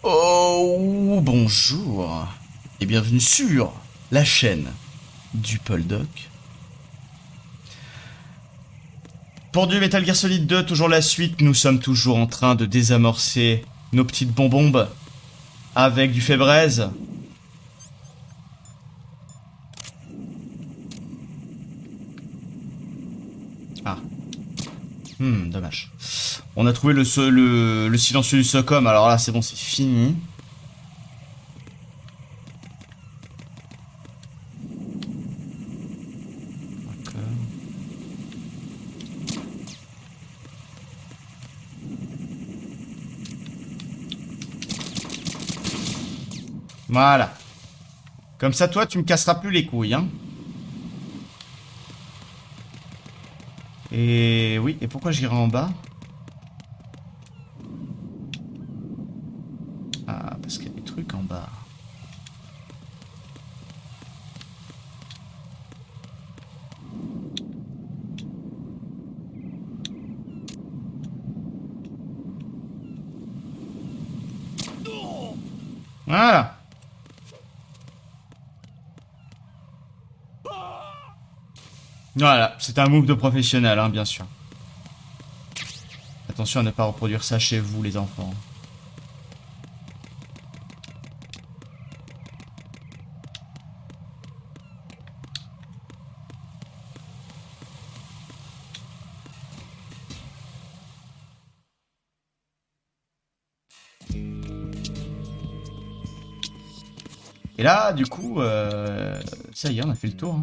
Oh, bonjour et bienvenue sur la chaîne du Poldocq. Pour du Metal Gear Solid 2, toujours la suite, nous sommes toujours en train de désamorcer nos petites bonbombes avec du FEBREZE. Ah. Dommage. On a trouvé le silencieux du Socom, alors là c'est bon, c'est fini. Voilà. Comme ça, toi, tu me casseras plus les couilles, hein. Et oui, et pourquoi j'irai en bas? Ah, parce qu'il y a des trucs en bas. Voilà. Voilà, c'est un move de professionnel, hein, bien sûr. Attention à ne pas reproduire ça chez vous, les enfants. Et là, du coup, ça y est, on a fait le tour, hein.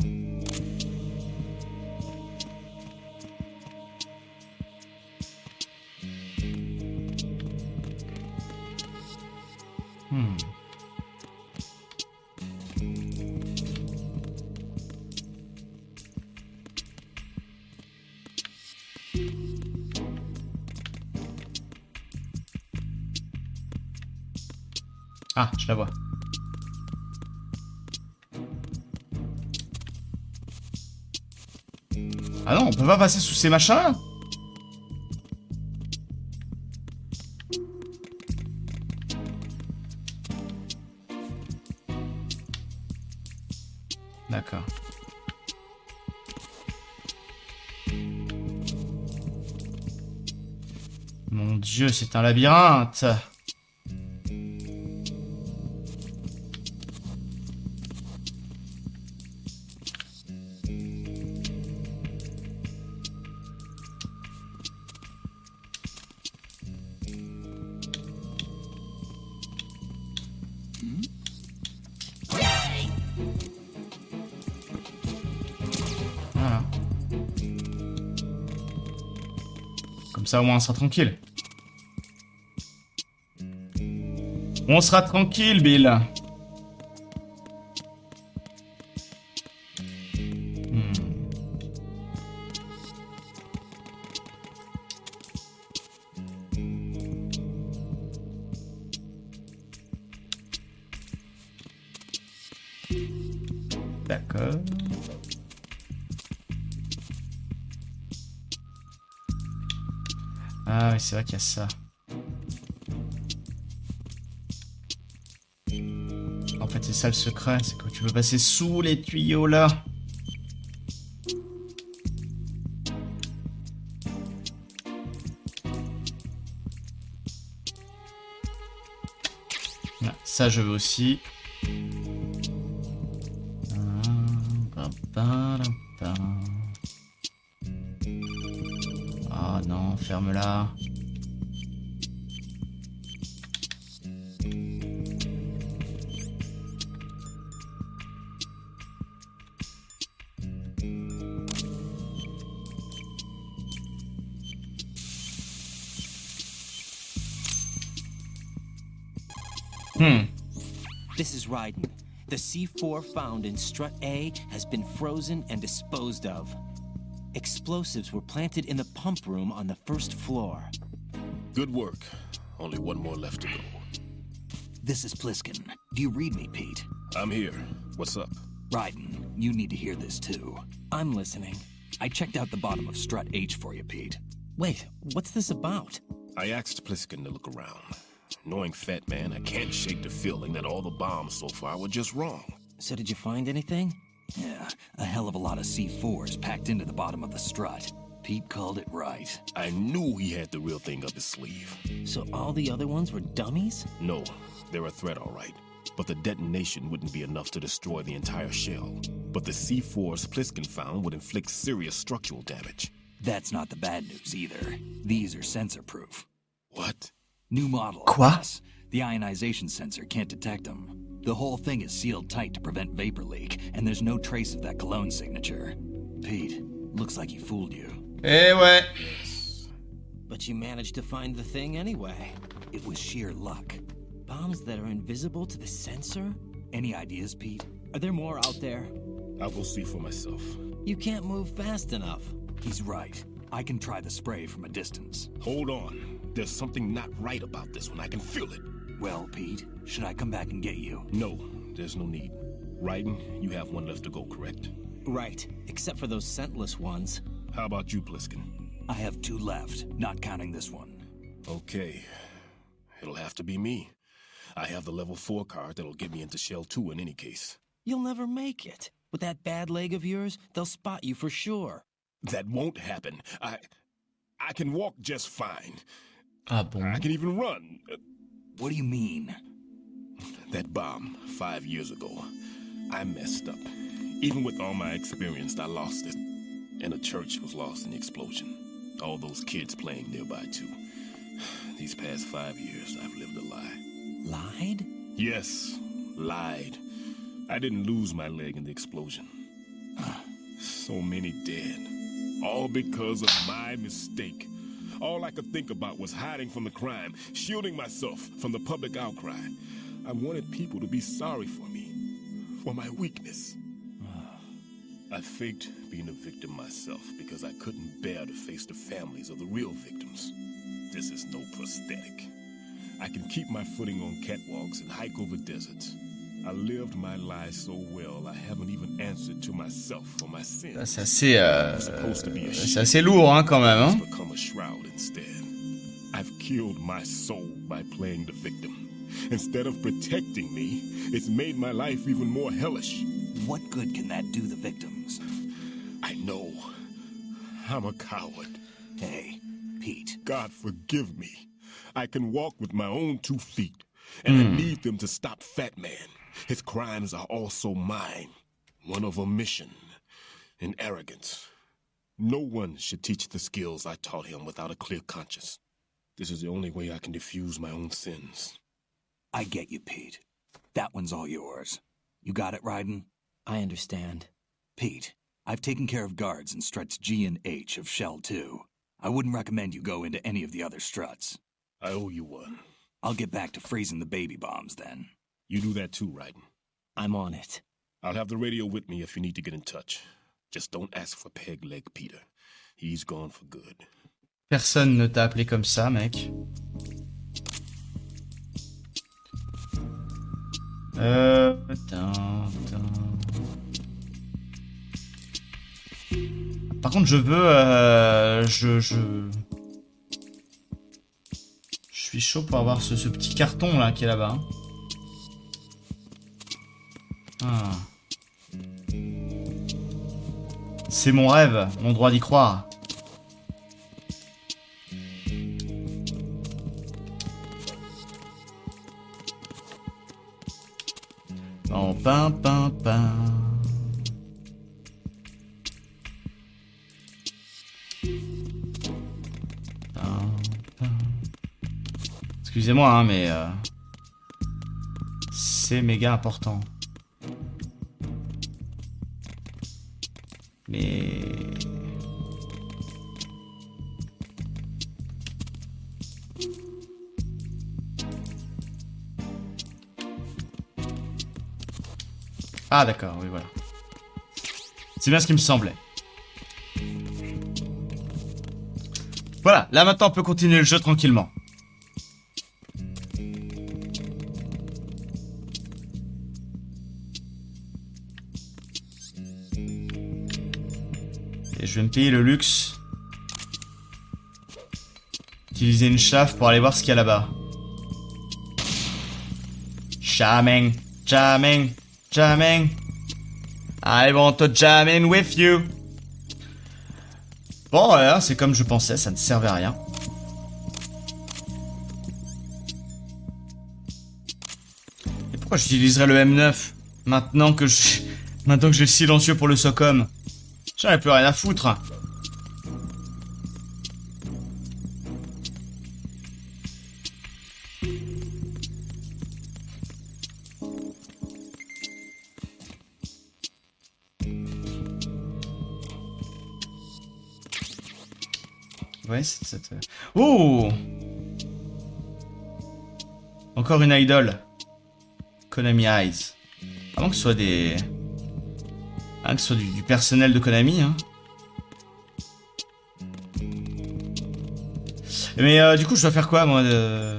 Ah, je la vois. Ah non, on peut pas passer sous ces machins-là. D'accord. Mon Dieu, c'est un labyrinthe. Voilà. Comme ça, au moins, on sera tranquille. On sera tranquille, Bill. D'accord. Ah oui, c'est vrai qu'il y a ça. En fait, c'est ça le secret, c'est que tu peux passer sous les tuyaux là. Ah, ça, je veux aussi. Ah non, ferme-la. This is Raiden. The C4 found in Strut A has been frozen and disposed of. Explosives were planted in the pump room on the first floor. Good work. Only one more left to go. This is Pliskin. Do you read me, Pete? I'm here. What's up? Raiden, you need to hear this too. I'm listening. I checked out the bottom of Strut H for you, Pete. Wait, what's this about? I asked Pliskin to look around. Knowing Fat Man, I can't shake the feeling that all the bombs so far were just wrong. So did you find anything? Yeah, a hell of a lot of C4s packed into the bottom of the strut. Pete called it right. I knew he had the real thing up his sleeve. So all the other ones were dummies? No, they're a threat, all right. But the detonation wouldn't be enough to destroy the entire shell. But the C4s Pliskin found would inflict serious structural damage. That's not the bad news either. These are sensor-proof. What? New model. Quoi? Yes. The ionization sensor can't detect them. The whole thing is sealed tight to prevent vapor leak, and there's no trace of that cologne signature. Pete, looks like he fooled you. Eh ouais. But you managed to find the thing anyway. It was sheer luck. Bombs that are invisible to the sensor? Any ideas, Pete? Are there more out there? I'll go see for myself. You can't move fast enough. He's right. I can try the spray from a distance. Hold on. There's something not right about this one. I can feel it. Well, Pete, should I come back and get you? No, there's no need. Raiden, you have one left to go, correct? Right, except for those scentless ones. How about you, Pliskin? I have 2 left, not counting this one. Okay. It'll have to be me. I have the level 4 card that'll get me into Shell 2 in any case. You'll never make it. With that bad leg of yours, they'll spot you for sure. That won't happen. I can walk just fine. Ah bon. I can even run. What do you mean? That bomb 5 years ago, I messed up. Even with all my experience, I lost it. And the church was lost in the explosion. All those kids playing nearby, too. These past 5 years, I've lived a lie. Lied? Yes, lied. I didn't lose my leg in the explosion. So many dead. All because of my mistake. All I could think about was hiding from the crime, shielding myself from the public outcry. I wanted people to be sorry for me, for my weakness. I faked being a victim myself because I couldn't bear to face the families of the real victims. This is no prosthetic. I can keep my footing on catwalks and hike over deserts. I lived my life so well, I haven't even answered to myself for my sins. C'est assez lourd hein, quand même. Hein? Become a shroud instead. I've killed my soul by playing the victim. Instead of protecting me, it's made my life even more hellish. What good can that do the victims? I know. I'm a coward. Hey, Pete. God forgive me. I can walk with my own 2 feet, and I need them to stop Fat Man. His crimes are also mine. One of omission and arrogance. No one should teach the skills I taught him without a clear conscience. This is the only way I can diffuse my own sins. I get you, Pete. That one's all yours. You got it, Raiden? I understand. Pete, I've taken care of guards in struts G and H of Shell 2. I wouldn't recommend you go into any of the other struts. I owe you one. I'll get back to freezing the baby bombs then. You do that too, Raiden. I'm on it. I'll have the radio with me if you need to get in touch. Just don't ask for Peg Leg Peter. He's gone for good. Personne ne t'a appelé comme ça, mec. Par contre, je veux... Je suis chaud pour avoir ce petit carton là qui est là-bas. Ah. C'est mon rêve, mon droit d'y croire. En pain, pain, pain. Excusez-moi, hein, mais c'est méga important. Mais... Ah d'accord, oui voilà. C'est bien ce qui me semblait. Voilà, là maintenant on peut continuer le jeu tranquillement. Et je vais me payer le luxe. Utiliser une chauffe pour aller voir ce qu'il y a là-bas. Jamming, jamming, jamming. I want to jam in with you. Bon, voilà, c'est comme je pensais, ça ne servait à rien. Et pourquoi j'utiliserais le M9 maintenant que j'ai le silencieux pour le SOCOM? J'en ai plus rien à foutre. Ouais, c'est cette... Oh! Encore une idole. Konami Eyes. Avant que ce soit des... Ah, que ce soit du personnel de Konami, hein. Mais du coup, je dois faire quoi, moi, de...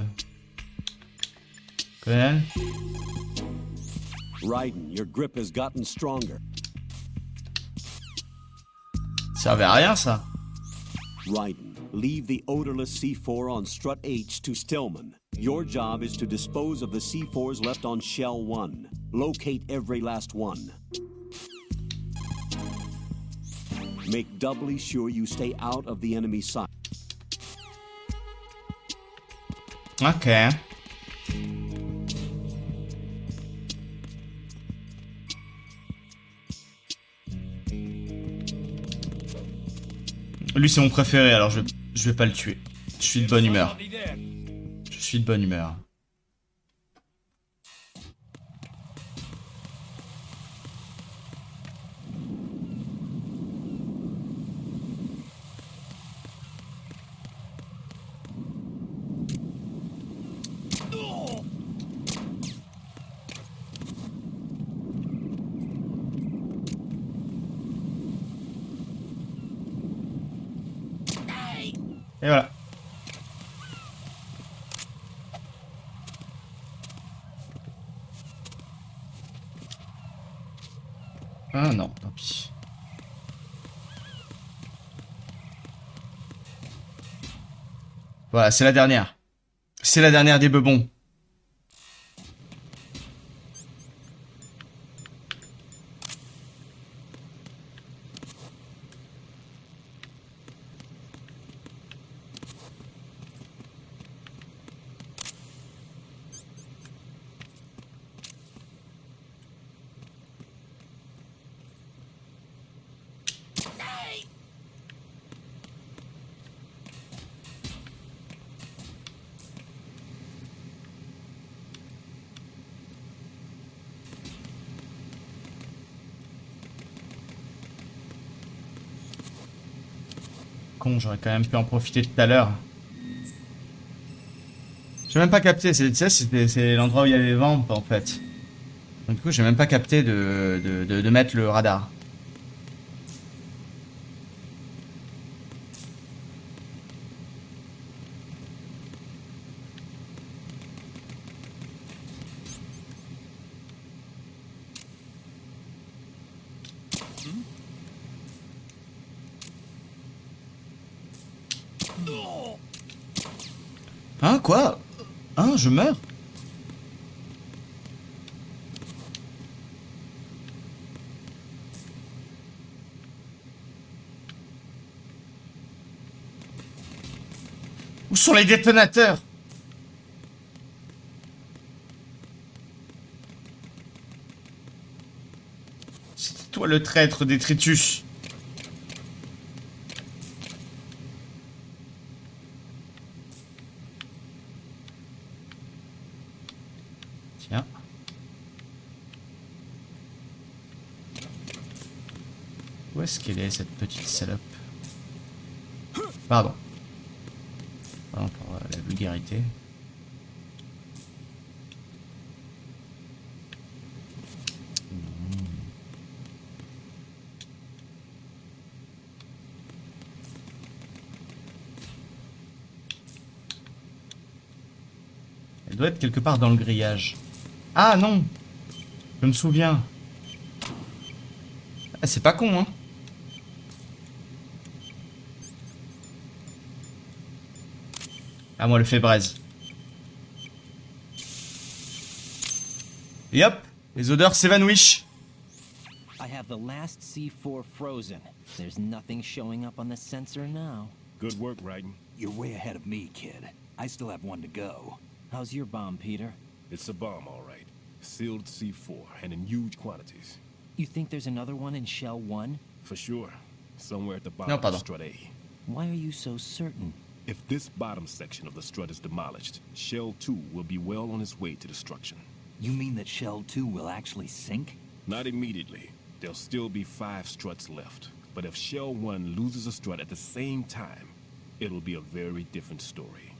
Colonel? Raiden, your grip has gotten stronger. Ça servait à rien, ça. Raiden, leave the odorless C4 on strut H to Stillman. Your job is to dispose of the C4s left on shell 1. Locate every last one. Make doubly sure you stay out of the enemy sight. Ok. Lui, c'est mon préféré, alors je vais pas le tuer. Je suis de bonne humeur. Je suis de bonne humeur. Et voilà. Ah non, tant pis. Voilà, c'est la dernière. C'est la dernière des bebons. Con, j'aurais quand même pu en profiter tout à l'heure. J'ai même pas capté, c'est l'endroit où il y avait les vampes en fait. Donc du coup j'ai même pas capté de mettre le radar. Hein, quoi? Hein, je meurs? Où sont les détonateurs? C'est toi le traître, détritus. Tiens. Où est-ce qu'elle est, cette petite salope? Pardon. Pardon pour la vulgarité. Elle doit être quelque part dans le grillage. Ah non! Je me souviens. Ah, c'est pas con, hein? Ah, moi, le FEBREZE. Et hop, les odeurs s'évanouissent. I have the last C4 frozen. There's nothing showing up on the sensor now. Good work, Raiden. You're way ahead of me, kid. I still have one to go. How's your bomb, Peter? It's a bomb, all right. Sealed C4, and in huge quantities. You think there's another one in Shell 1? For sure. Somewhere at the No, bottom pardon. of Strut A. Why are you so certain? If this bottom section of the strut is demolished, Shell 2 will be well on its way to destruction. You mean that Shell 2 will actually sink? Not immediately. There'll still be 5 struts left. But if Shell 1 loses a strut at the same time, it'll be a very different story.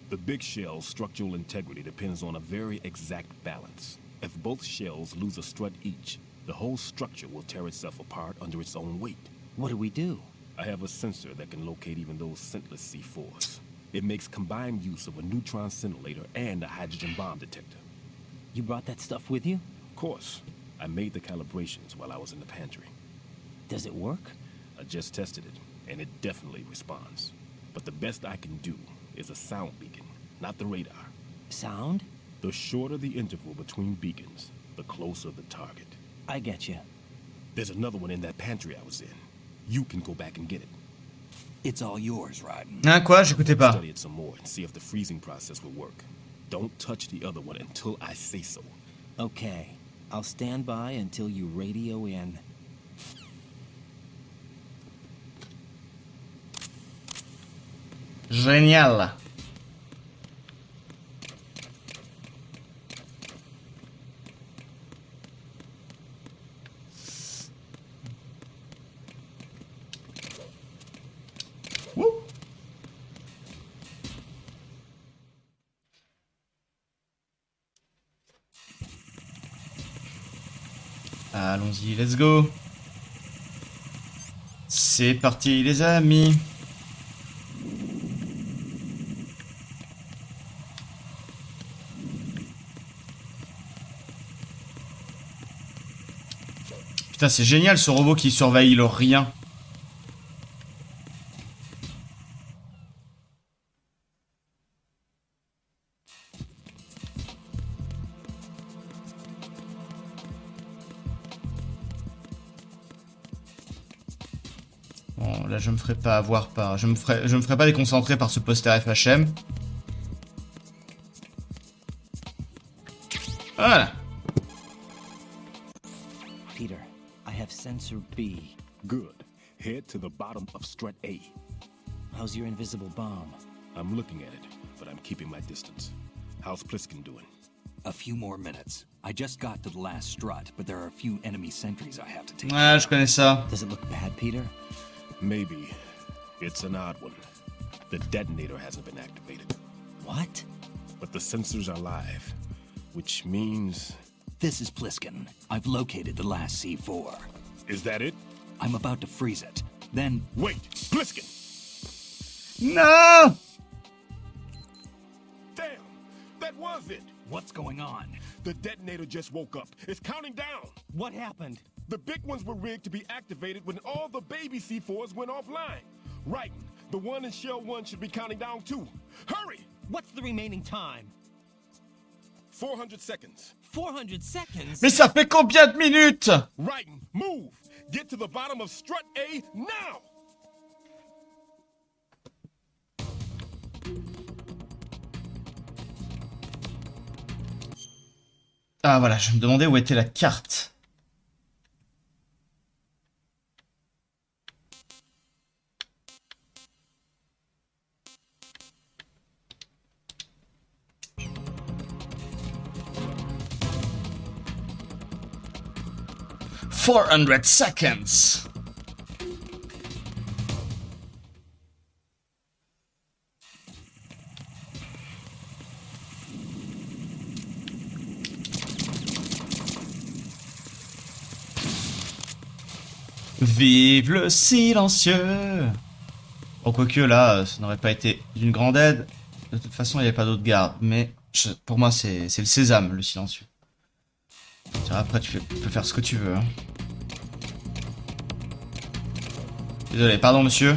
The big shell's structural integrity depends on a very exact balance. If both shells lose a strut each, the whole structure will tear itself apart under its own weight. What do we do? I have a sensor that can locate even those scentless C4s. It makes combined use of a neutron scintillator and a hydrogen bomb detector. You brought that stuff with you? Of course, I made the calibrations while I was in the pantry. Does it work? I just tested it, and it definitely responds. But the best I can do is a sound beacon, not the radar. Sound? The shorter the interval between beacons, the closer the target. I get you. There's another one in that pantry I was in. You can go back and get it. It's all yours, Raiden. Hein, quoi? J'écoutais pas. Study it some more and see if the freezing process will work. Don't touch the other one until I say so. Okay. I'll stand by until you radio in. Génial. Wouh. Allons-y, let's go. C'est parti les amis. Putain, c'est génial ce robot qui surveille le rien. Bon, là je me ferai pas avoir par... Je me ferai pas déconcentrer par ce poster FHM. Voilà. Peter, I have sensor B. Good. Head to the bottom of Strut A. How's your invisible bomb? I'm looking at it, but I'm keeping my distance. How's Pliskin doing? A few more minutes. I just got to the last strut, but there are a few enemy sentries I have to take. Ouais, je connais ça. Does it look bad, Peter? Maybe. It's an odd one. The detonator hasn't been activated. What? But the sensors are live, which means... This is Pliskin. I've located the last C4. Is that it? I'm about to freeze it. Then... Wait! Pliskin! Non! Damn! That was it! What's going on? The detonator just woke up. It's counting down. What happened? The big ones were rigged to be activated when all the baby C4s went offline. Right. The one in Shell 1 should be counting down too. Hurry! What's the remaining time? 400 seconds. 400 seconds? Mais ça fait combien de minutes? Right. Move. Get to the bottom of Strut A now! Ah voilà, je me demandais où était la carte. $400 seconds. Vive le silencieux. Bon, quoique là, ça n'aurait pas été d'une grande aide. De toute façon, il n'y avait pas d'autre garde. Mais pour moi, c'est le sésame, le silencieux. Après, tu peux faire ce que tu veux. Hein. Désolé, pardon, monsieur.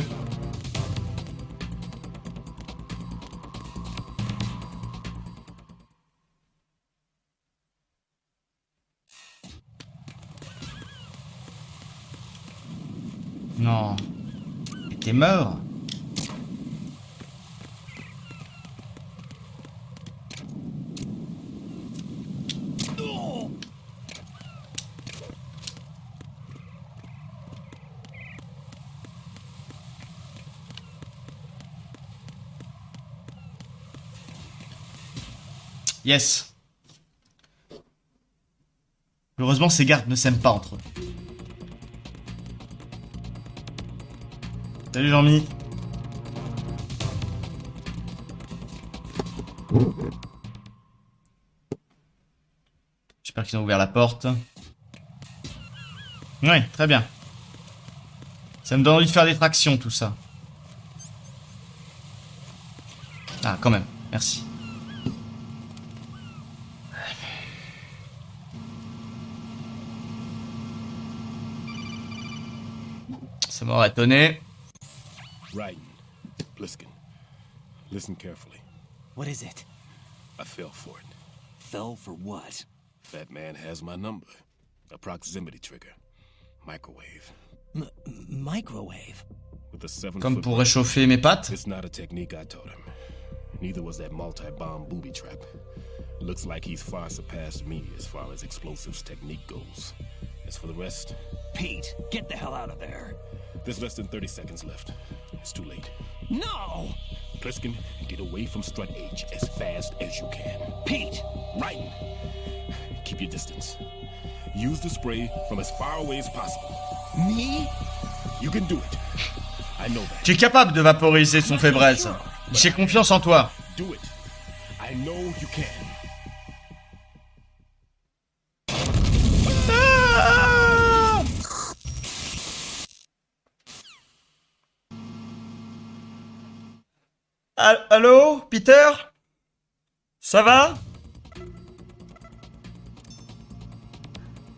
Non. Mais t'es mort. Yes. Heureusement, ces gardes ne s'aiment pas entre eux. Salut Jean-Mi. J'espère qu'ils ont ouvert la porte. Ouais, très bien. Ça me donne envie de faire des tractions, tout ça. Ah, quand même. Merci. Ça m'aurait étonné. Raiden, Bliskin, listen carefully. What is it? I fell for it. Fell for what? That man has my number. A proximity trigger. Microwave. Microwave? With a 7 Comme foot pour range. réchauffer mes pattes. It's not a technique I taught him. Neither was that multi-bomb booby trap. Looks like he's far surpassed me as far as explosives technique goes. As for the rest, Pete, get the hell out of there. there's less than 30 seconds left. It's too late. No! Pliskin, get away from Strut H as fast as you can. Pete! Raiden, keep your distance. Use the spray from as far away as possible. Me? You can do it. I know that. Tu es capable de vaporiser son FEBREZE. J'ai confiance en toi. Do it. I know you can. Allô, Peter? Ça va?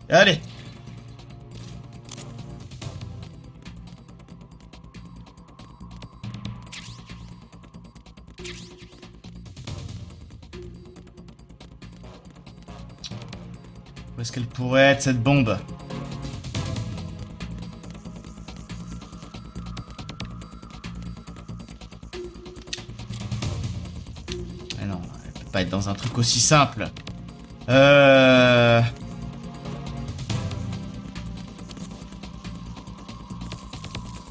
Allez. Où est-ce qu'elle pourrait être, cette bombe? Mais non, elle peut pas être dans un truc aussi simple. Et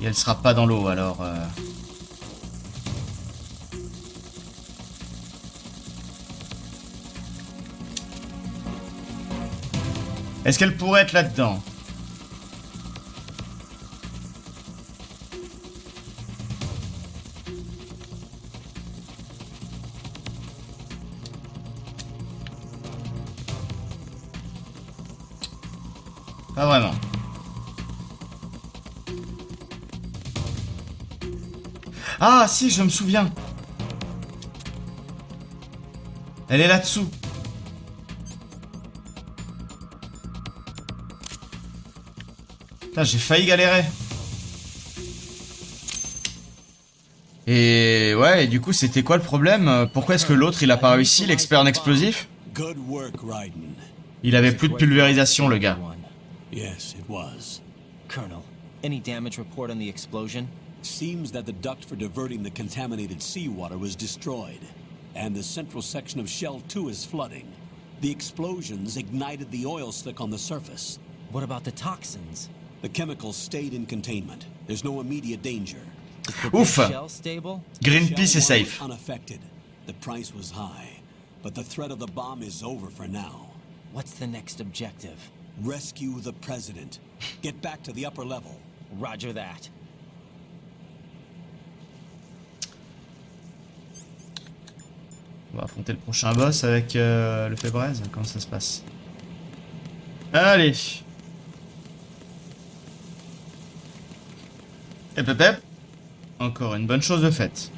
elle sera pas dans l'eau, alors... Est-ce qu'elle pourrait être là-dedans? Pas vraiment. Ah si, je me souviens. Elle est là-dessous. Putain, j'ai failli galérer. Et ouais, et du coup, c'était quoi le problème? Pourquoi est-ce que l'autre, il a pas réussi, l'expert en explosif? Good work, Raiden. Il avait plus de pulvérisation, le gars. Yes, it was. Colonel, any damage report on the explosion? Seems that the duct for diverting the contaminated seawater was destroyed, and the central section of Shell 2 is flooding. The explosions ignited the oil slick on the surface. What about the toxins? The chemicals stayed in containment. There's no immediate danger. Ouf. Shell stable? Greenpeace est Shell 1 safe. was unaffected. The price was high, but the threat of the bomb is over for now. What's the next objective? Rescue the president. Get back to the upper level. Roger that. On va affronter le prochain boss avec le FEBREZE. Comment ça se passe? Allez. Hep hep hep. Encore une bonne chose de faite.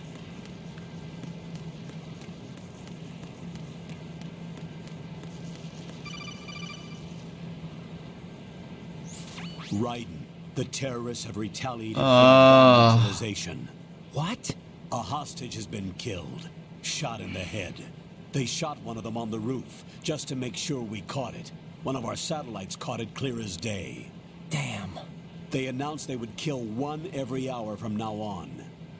Raiden, the terrorists have retaliated Ah. for civilization. What? A hostage has been killed, shot in the head. They shot one of them on the roof, just to make sure we caught it. One of our satellites caught it clear as day. Damn. They announced they would kill one every hour from now on.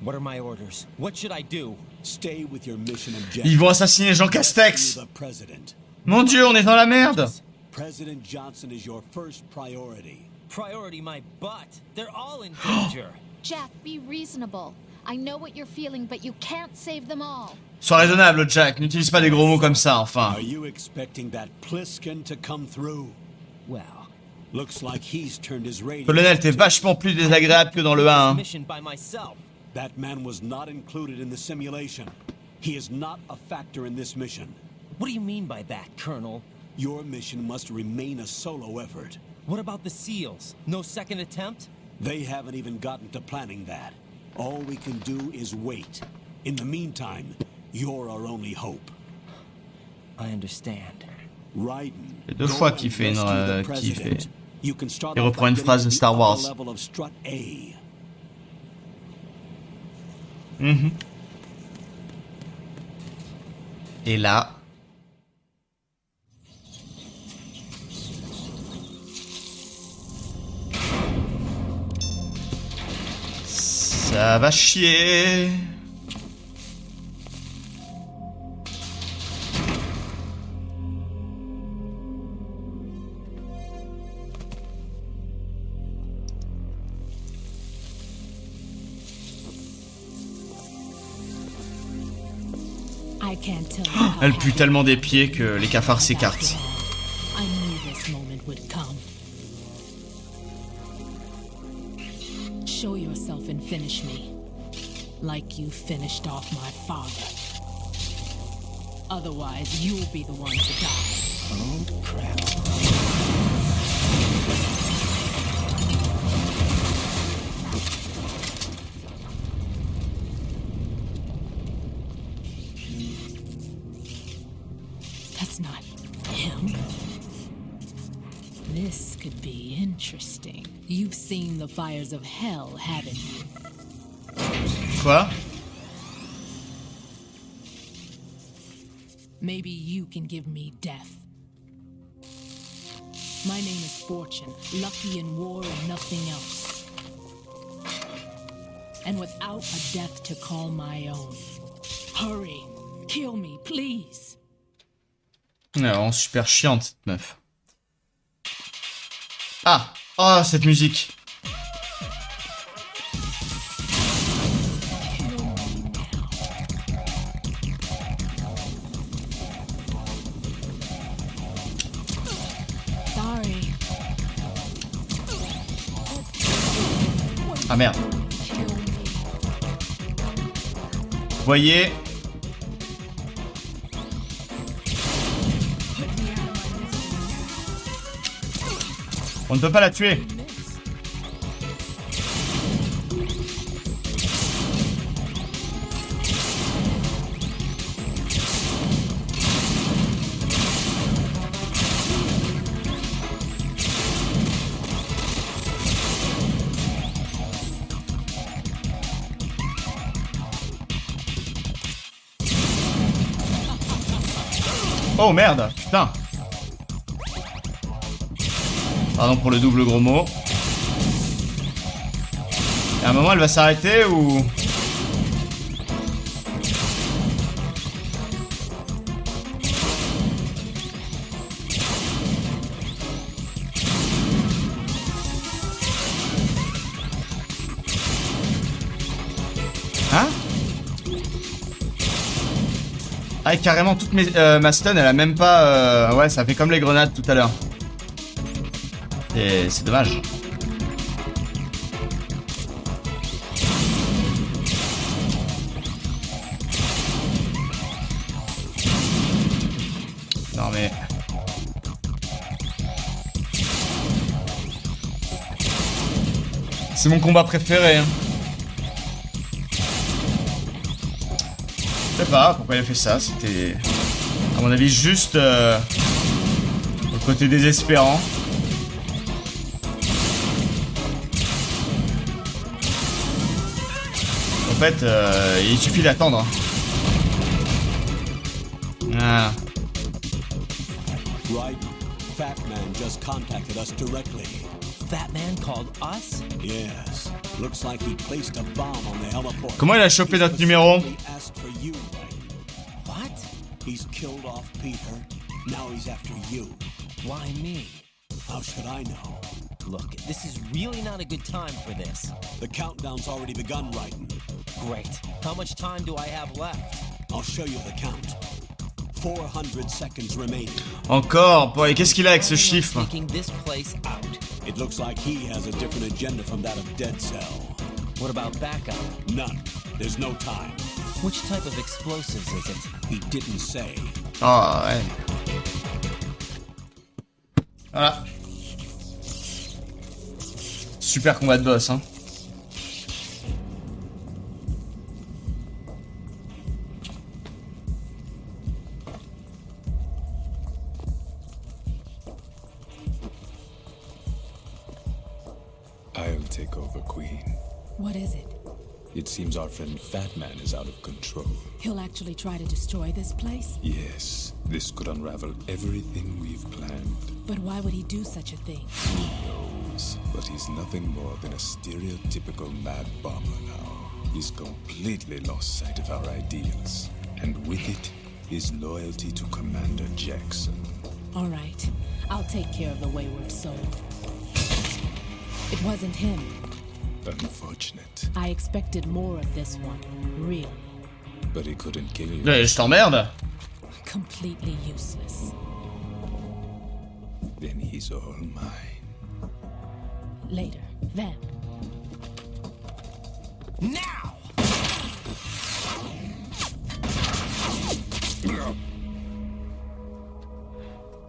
What are my orders? What should I do? Stay with your mission objective. Ils vont assassiner Jean Castex. Rescue the president. Mon Dieu, on est dans la merde. President Johnson is your first priority. Priority my butt. They're all in danger. Jack, be reasonable. I know what you're feeling, but you can't save them all. Sois raisonnable, Jack. N'utilise pas des gros mots comme ça, enfin. Are you expecting that Pliskin to come through? Well, Looks like he's turned his radio. Colonel, t'es vachement plus désagréable que dans le 1. Hein. mission by myself. That man was not included in the simulation. He is not a factor in this mission. What do you mean by that, Colonel? Your mission must remain a solo effort. What about the SEALs? No second attempt? They haven't even gotten to planning that. All we can do is wait. In the meantime, you're our only hope. I understand. Raiden, C'est 2 go fois and qu'il fait rescue the qu'il president. fait. You can start Il off reprend by une getting phrase de to the Star Wars. upper level of Strut A. Et là... Ça va chier. I can't tell you how Elle pue happy tellement des pieds que les cafards s'écartent. I knew this moment would come. Show yourself and finish me, like you finished off my father. Otherwise, you'll be the one to die. Oh, crap. That's not him. This could be interesting. You've seen the fires of hell, haven't you? Quoi? Maybe you can give me death. My name is Fortune, lucky in war and nothing else. And without a death to call my own. Hurry, kill me, please. Elle est vraiment super chiante, cette meuf. Ah! Oh, cette musique! Sorry. Ah merde. Vous voyez? On ne peut pas la tuer. Oh merde, putain. Pardon pour le double gros mot. Et à un moment elle va s'arrêter ou... Hein? Ah et carrément toute ma stun elle a même pas... Ouais ça fait comme les grenades tout à l'heure. Et c'est dommage. Non mais... C'est mon combat préféré. Hein. Je sais pas pourquoi il a fait ça. C'était... À mon avis juste... le côté désespérant. En fait, il suffit d'attendre. Ah. Right. Fat Man just contacted us directly. That man called us? Yes. Looks like he placed a bomb on the heliport. Comment il a chopé notre numéro? He asked for you, right? What? He's killed off Peter. Now he's after you. Why me? How should I know? Look, this is really not a good time for this. The countdown's already begun, Raiden. Great. How much time do I have left? I'll show you the count. 400 seconds remaining. Encore? Boy, qu'est-ce qu'il a avec ce chiffre? Taking this place out. It looks like he has a different agenda from that of Dead Cell. What about backup? None. There's no time. Which type of explosives is it? He didn't say. Ah ouais. Voilà. Super combat de boss, hein. I'll take over, Queen. What is it? It seems our friend Fat Man is out of control. He'll actually try to destroy this place? Yes, this could unravel everything we've planned. But why would he do such a thing? Who knows? But he's nothing more than a stereotypical mad bomber now. He's completely lost sight of our ideals. And with it, his loyalty to Commander Jackson. All right. I'll take care of the wayward soul. It wasn't him. Unfortunate. I expected more of this one. Really. But he couldn't kill you. Je t'emmerde. Completely useless. Then he's all mine. Later. Then. Now!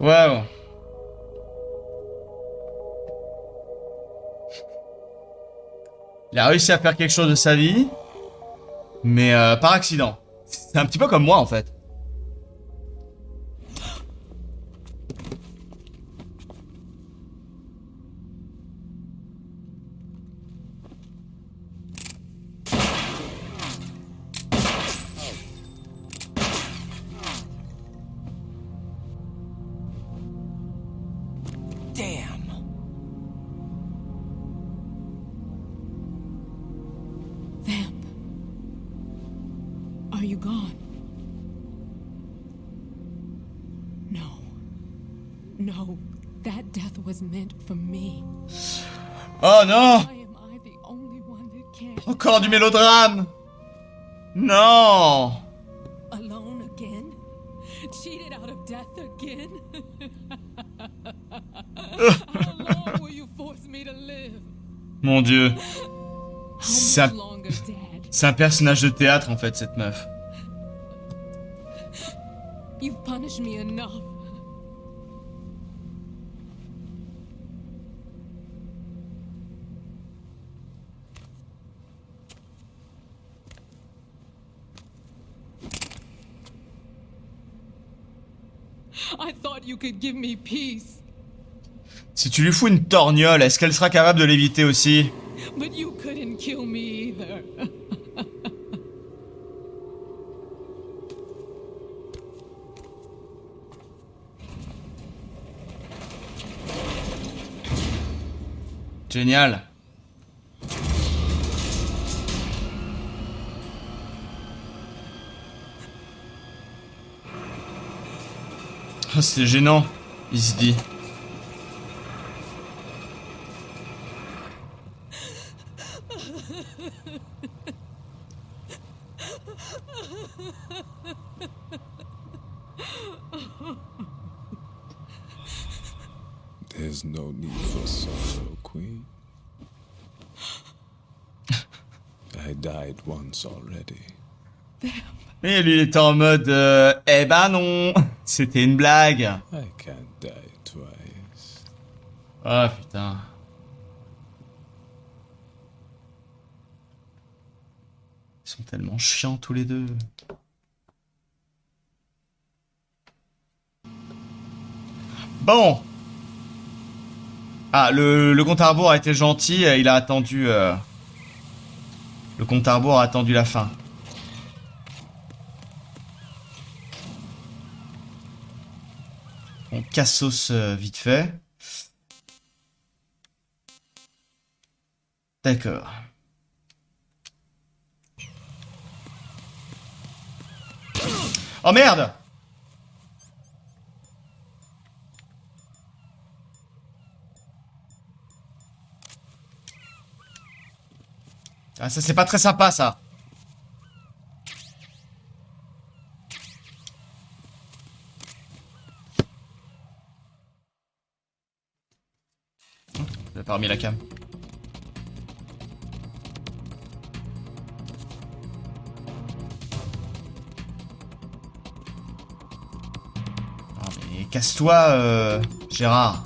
Wow. Il a réussi à faire quelque chose de sa vie, mais par accident. C'est un petit peu comme moi en fait. Damn! Vamp. Are you gone? No. No. That death was meant for me. Oh non! Why am I the only one that can't? Encore du mélodrame! Non! Alone again? Cheated out of death again? How long will you force me to live? Mon Dieu. How C'est much un, longer, Dad? c'est un personnage de théâtre en fait, cette meuf. You've punished me enough. I thought you could give me peace, Si tu lui fous une torgnole, est-ce qu'elle sera capable de l'éviter aussi? but you couldn't kill me either. Génial. Oh, c'est gênant, il se dit. There's no need for sorrow, Queen. I died once already. Et lui, il était en mode eh ben non, c'était une blague. I can't die twice. Ah putain. Ils sont tellement chiants tous les deux. Bon. Ah, le compte à rebours a été gentil, il a attendu... Le compte à rebours a attendu la fin. On cassos vite fait. D'accord. Oh merde! Ah, ça c'est pas très sympa ça. J'ai pas remis la cam. Oh, mais casse-toi, Gérard.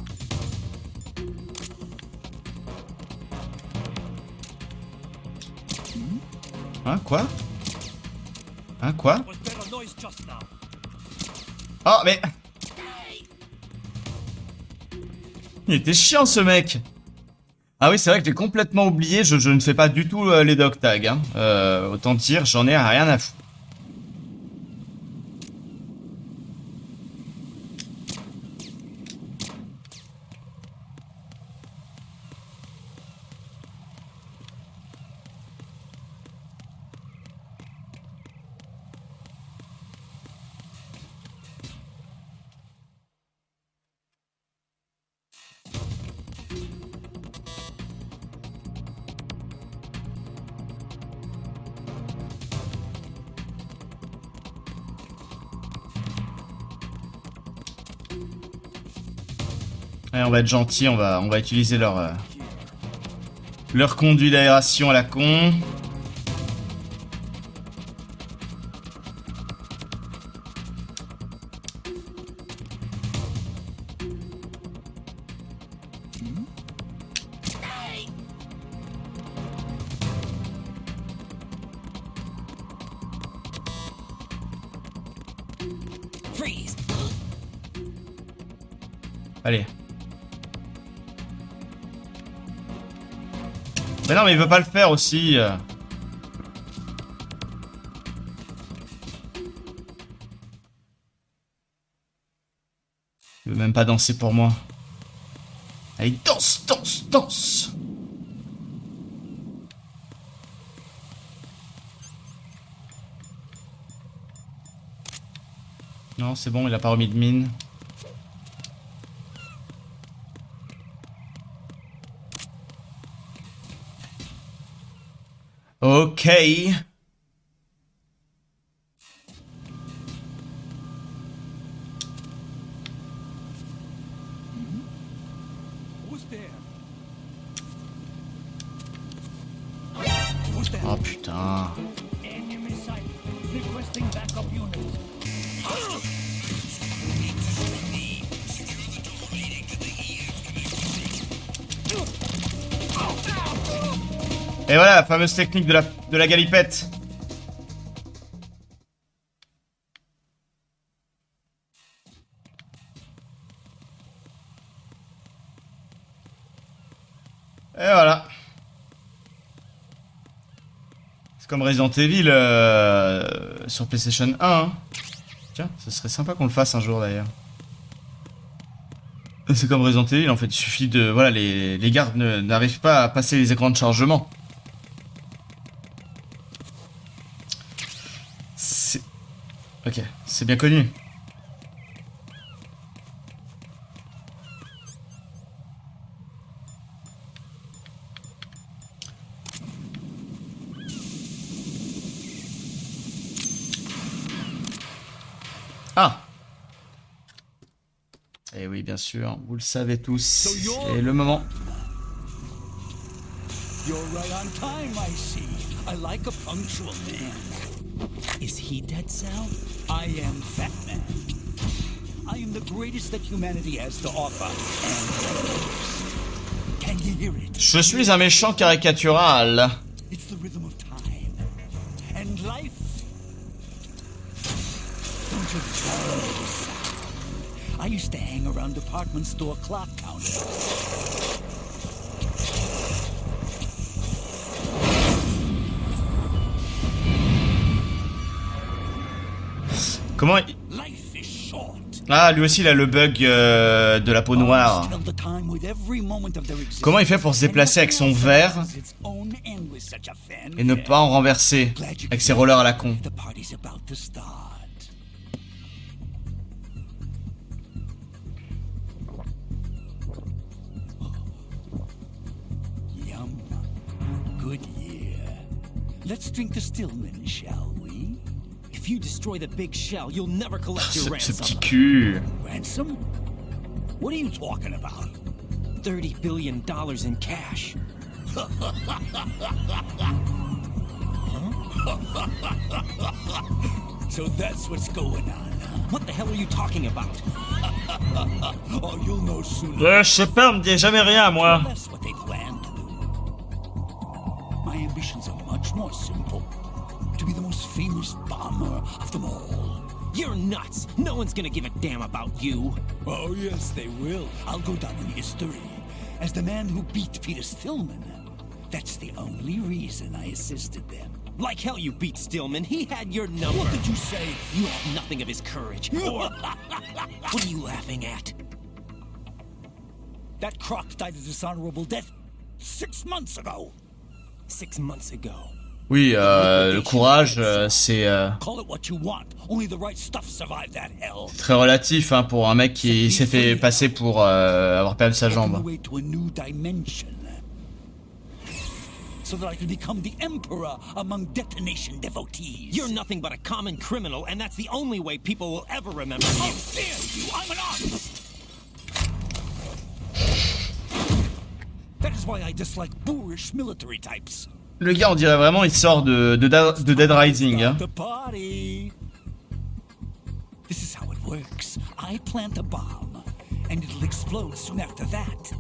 Hein, quoi? Hein, quoi? Oh, mais... Il était chiant, ce mec. Ah oui, c'est vrai que j'ai complètement oublié, je ne fais pas du tout les dog tags. Hein. Autant dire, j'en ai rien à foutre. Allez, on va être gentil, on va utiliser leur conduit d'aération à la con. Allez. Mais non, mais il veut pas le faire aussi. Il veut même pas danser pour moi. Allez, danse, danse, danse. Non, c'est bon, il a pas remis de mine. Ok. Oh putain. Et voilà la fameuse technique de la galipette. Et voilà. C'est comme Resident Evil sur PlayStation 1. Hein. Tiens, ce serait sympa qu'on le fasse un jour d'ailleurs. C'est comme Resident Evil en fait, il suffit de... Voilà, les gardes n'arrivent pas à passer les écrans de chargement. Ok, c'est bien connu. Ah! Eh oui, bien sûr, vous le savez tous. C'est le moment. You're right on time, I see. I like a punctual man. Is he dead, Sal? I am Fat Man. I am the greatest that humanity has to offer. And can you hear it? Je suis un méchant caricatural. It's the rhythm of time. And life. Don't you tell me, Sal. I used to hang around department store clock counters. Comment Life is short. Ah, lui aussi, il a le bug de la peau noire. Comment il fait pour se déplacer avec son verre et ne pas en renverser avec ses rollers à la con? Good year. Let's drink to Stillman, shall we? If you destroy the big shell, you'll never collect your Ce ransom. petit cul. Ransom? What are you talking about? $30 billion in cash. So that's what's going on, huh? What the hell are you talking about? Oh, you'll know soon. Je sais pas, on me dit jamais rien, moi. That's what they plan to do. My ambitions are much more simple. To be the most famous bomber of them all. You're nuts. No one's gonna give a damn about you. Oh, yes, they will. I'll go down in history as the man who beat Peter Stillman. That's the only reason I assisted them. Like hell you beat Stillman. He had your number. What did you say? You have nothing of his courage. Or... What are you laughing at? That croc died a dishonorable death 6 months ago. 6 months ago. Oui, le courage, c'est Call it what you want. Only the right stuff survived that hell. très relatif hein, pour un mec qui s'est fait passer pour avoir perdu sa Open the jambe. way to a new dimension. So that I can become the emperor among detonation devotees. You're nothing but a common criminal, and that's the only way people will ever remember you. How dare you! I'm an artist! That is why I dislike boorish military types. Le gars, on dirait vraiment, il sort de Dead Rising. Hein. The party. This is how it works. I plant a bomb, and it'll explode soon after that.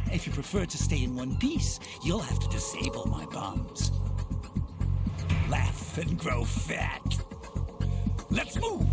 If you prefer to stay in one piece, you'll have to disable my bombs. Laugh and grow fat. Let's move!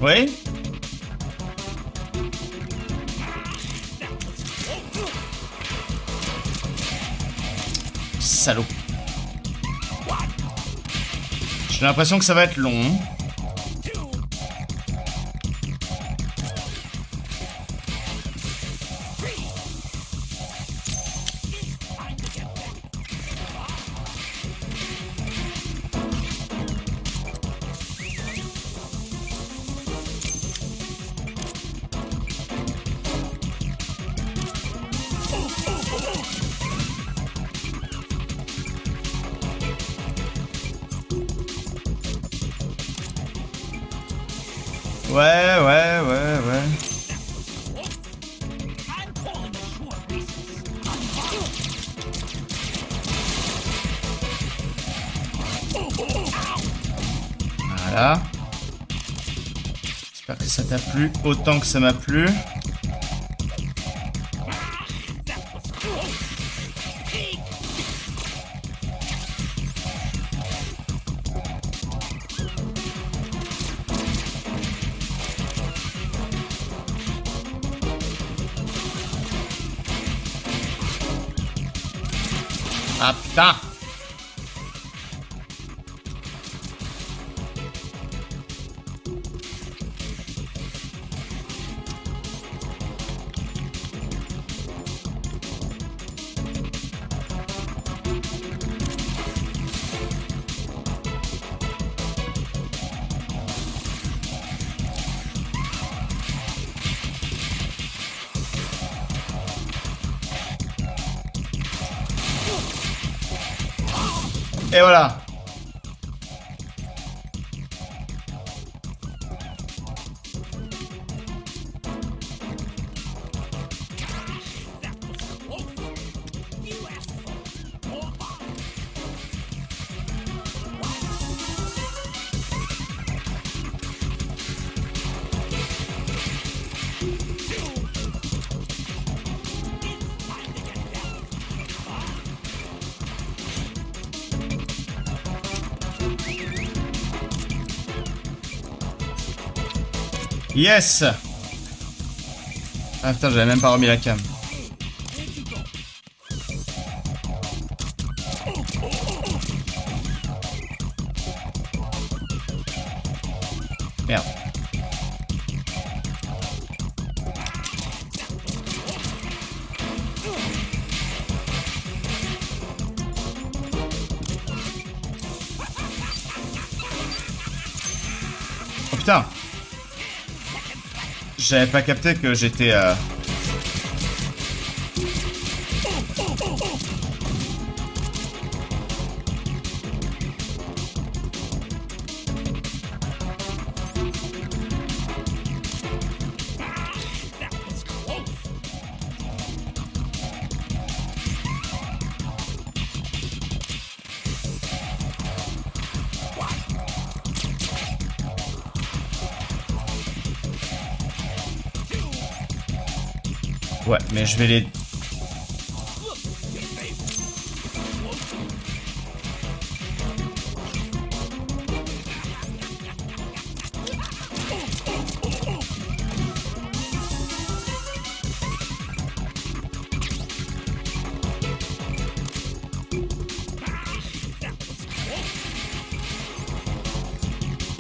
Oui. Salaud. J'ai l'impression que ça va être long. Hein. Ouais. Voilà. J'espère que ça t'a plu autant que ça m'a plu. Ah putain! Et voilà. Yes. Ah putain, j'avais même pas remis la cam. Merde. Oh putain. J'avais pas capté que j'étais... Ouais, mais je vais les...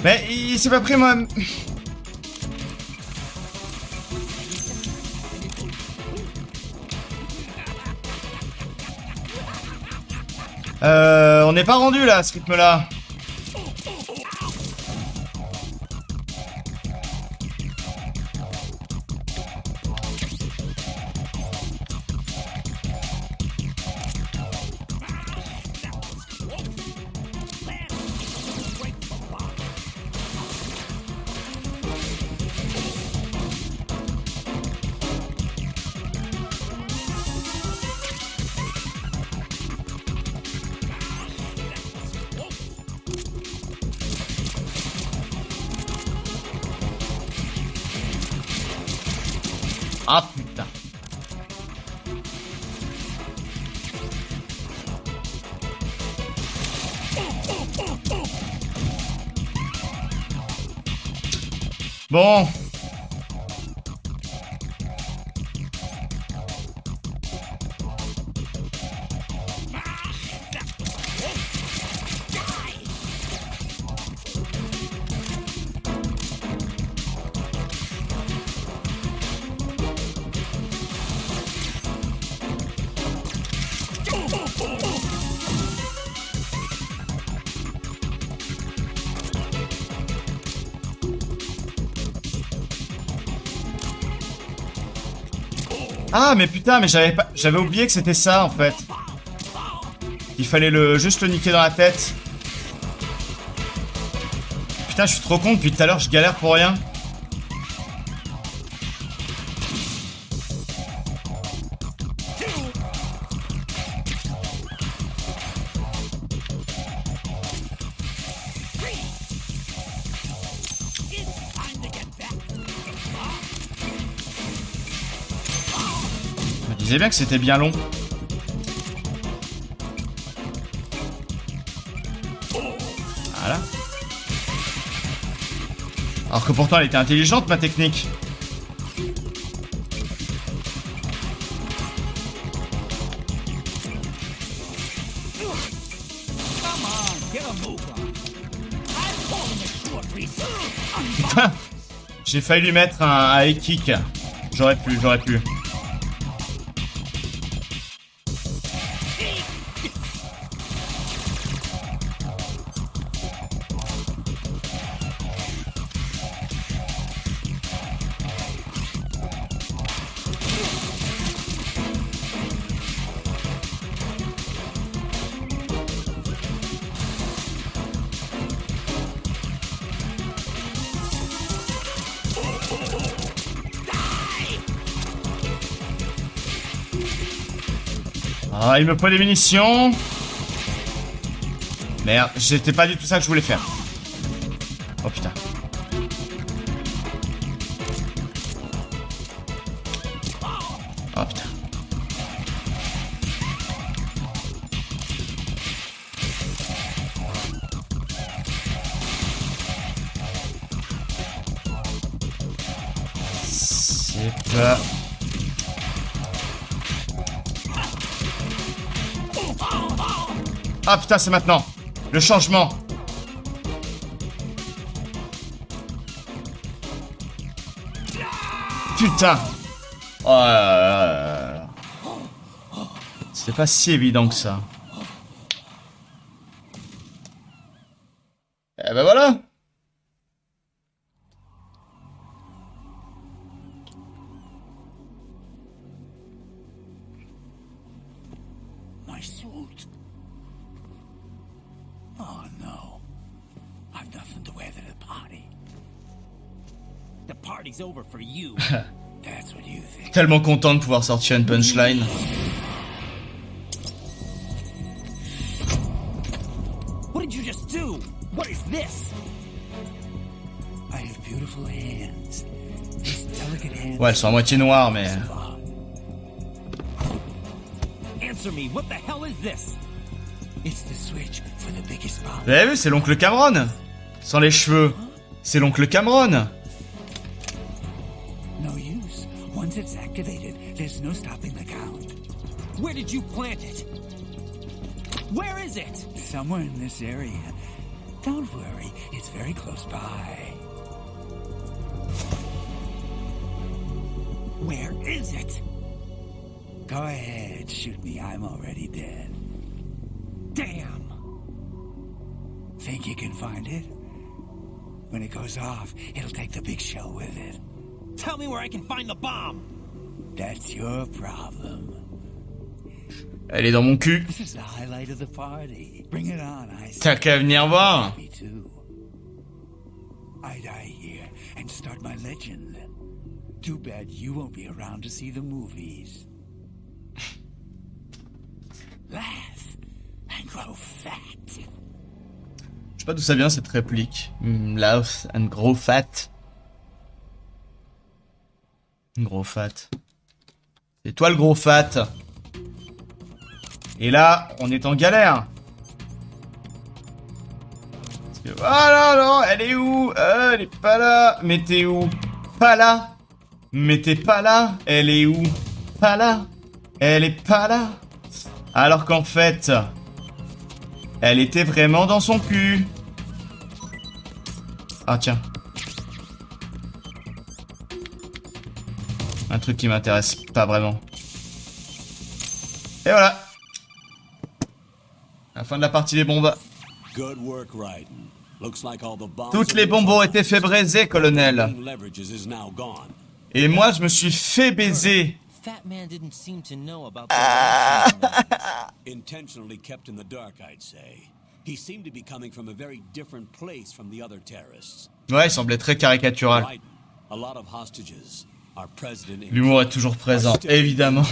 Mais il s'est pas pris moi... On n'est pas rendu là à ce rythme là. Ah putain. Bon. Ah mais putain, mais j'avais oublié que c'était ça en fait. Il fallait juste le niquer dans la tête. Putain, je suis trop con, depuis tout à l'heure je galère pour rien. Je disais bien que c'était bien long. Voilà. Alors que pourtant elle était intelligente ma technique. Putain, j'ai failli lui mettre un high kick. J'aurais pu. Ah, il me faut des munitions. Merde, c'était pas du tout ça que je voulais faire. Oh putain. Oh putain. J'ai pas... Ah putain, c'est maintenant. Le changement. Putain. Oh là là là là. C'était pas si évident que ça. Eh ben voilà. My suit. Oh no. I've nothing to wear to the party. The party's over for you. That's what you think. Tellement content de pouvoir sortir une punchline. What did you just do? What is this? I have beautiful hands. These delicate hands. Ouais, elles sont à moitié noires, mais... Answer me, what the hell is this? It's the switch for the biggest bomb. Vous avez vu, c'est l'oncle Cameron. Sans les cheveux. C'est l'oncle Cameron. No use. Once it's activated, there's no stopping the count. Where did you plant it? Where is it? Somewhere in this area. Don't worry, it's very close by. Where is it? Go ahead, shoot me. I'm already dead. Damn! Think you can find it? When it goes off, it'll take the big shell with it. Tell me where I can find the bomb! That's your problem. Elle est dans mon cul. This is the highlight of the party. Bring it on, I say. T'as qu'à venir voir. Me too. I die here and start my legend. Too bad you won't be around to see the movies. Laugh and grow fat. Je sais pas d'où ça vient cette réplique. Laugh and grow fat. Gros fat. C'est toi le gros fat. Et là, on est en galère. Parce que... Ah non, non, elle est où? Elle est pas là. Mais t'es où? Pas là. Mais t'es pas là. Elle est où? Pas là. Elle est pas là. Alors qu'en fait, elle était vraiment dans son cul. Ah tiens. Un truc qui m'intéresse pas vraiment. Et voilà. La fin de la partie des bombes. Good work, Raiden. Looks like all the bombs Toutes les bombes ont été fait braiser, colonel. leverages is now gone. Et moi, je me suis fait baiser. Fat man didn't seem to know about the Intentionally kept in the dark, I'd say. He seemed to be coming from a very different place from the other terrorists. Ouais, il semblait très caricatural. Raiden, a lot of hostages. Our president L'humour est toujours présent, évidemment.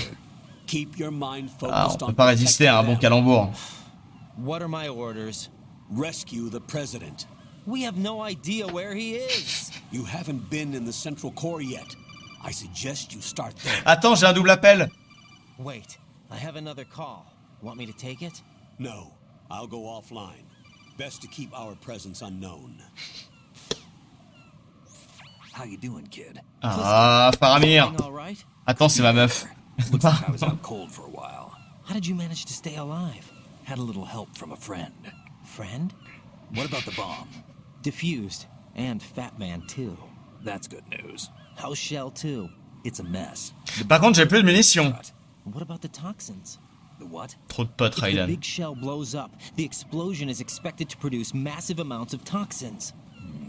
Keep your mind Ah, focused on on peut pas résister à un bon protecting them. calembour. What are my orders? Rescue the president. We have no idea where he is. You haven't been in the Central Core yet. I suggest you start there. Attends, j'ai un double appel. Wait, I have another call. Want me to take it? No, I'll go offline. Best to keep our presence unknown. How you doing, kid? Ah, Faramir. Everything all right? Attends, c'est ma meuf. Looks like I was out cold for a while. How did you manage to stay alive? Had a little help from a friend. Friend? What about the bomb? Diffused. And Fat Man, too. That's good news. How's Shell, too? It's a mess. Par contre, j'ai plus de munitions. What about the toxins? The what? Trop de potes, If the Raiden. big shell blows up, the explosion is expected to produce massive amounts of toxins.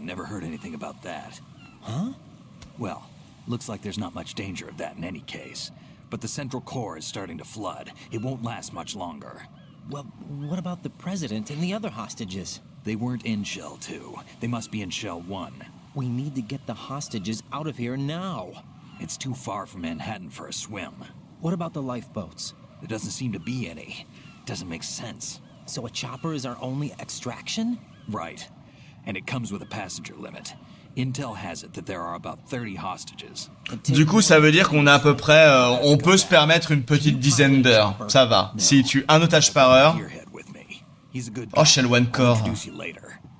Never heard anything about that. Huh? Well, looks like there's not much danger of that in any case. But the central core is starting to flood. It won't last much longer. Well, what about the president and the other hostages? They weren't in Shell 2. They must be in Shell 1. We need to get the hostages out of here now. It's too far from Manhattan for a swim. What about the lifeboats? There doesn't seem to be any. Doesn't make sense. So a chopper is our only extraction? Right. And it comes with a passenger limit. Intel has it that there are about 30 hostages. Du coup, ça veut dire qu'on a à peu près... on peut se permettre une petite dizaine d'heures. Ça va. S'il tue un otage par heure... Oh, Shell One Core.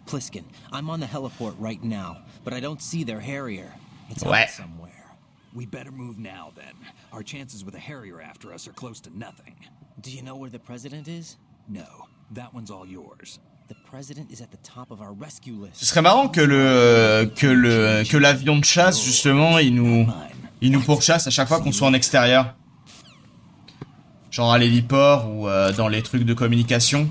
Pliskin, I'm on the heliport right now, but I don't see their Harrier. It's Ouais. out somewhere. We better move now, then. Our chances with a Harrier after us are close to nothing. Do you know where the president is? No, that one's all yours. The president is at the top of our rescue list. Ce serait marrant que l'avion de chasse, justement, il nous pourchasse à chaque fois qu'on soit en extérieur. Genre à l'héliport ou dans les trucs de communication.